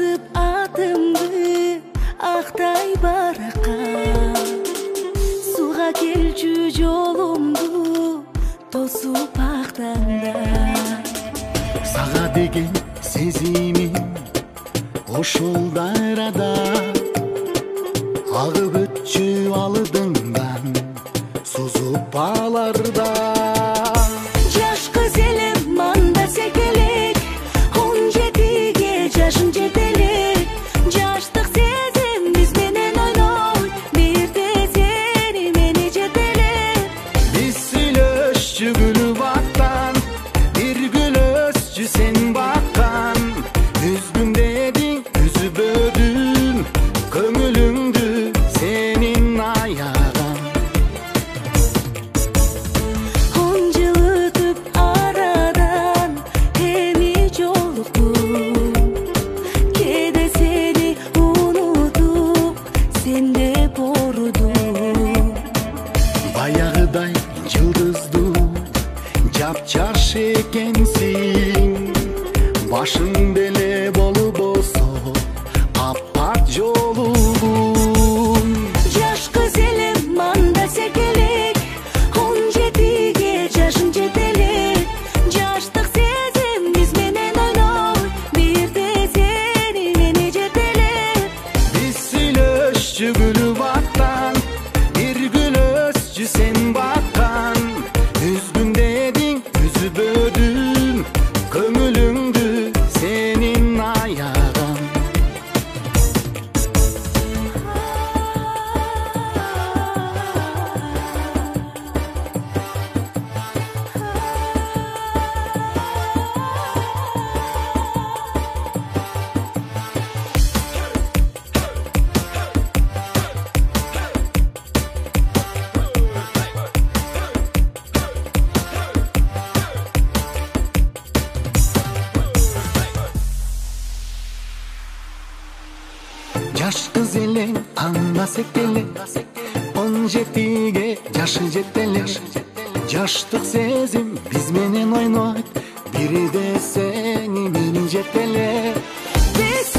басып атымды актай баракка, суга келчү жолумду тосуп актанда. Сага деген сезимим ошол дайрада, агып өтчү алдыңдан сузуп аларда. Жаш кыз элем манда секелек, 17 жашым жетелек. Жаштык сезим биз менен ойнойт, бирде сени мени жетелеп. Биз сүйлөшчү күлүп аттан, бир гүл өсчү сен баккан. Үзгүм дедиң, үзүбөдүм көңүлүңдү сенин аяган. 10 жыл өтүп арадан эми жолуктум, кээде сени унутуп сенде борудум. Баягыдай жылдыздуу жапжарш экенсиң, башың деле болбосо аппак жолугум. Жаш кыз элем манда секелек, 17 жашым жетелек. Жаштык сезим биз менен ойнойт, бирде сени мени жетелеп. Биз сүйлөшчү күлүп аттан, бир гүл өсчү сен баккан. Үзгүм дедиң, үзүбөдүм көңүлүңдү сенин аяган. Жаш кыз элең анда секеле, 17 жашы жетеле. Жаштык сезим биз менен ойнойт, бирде сени мени жетеле. Биз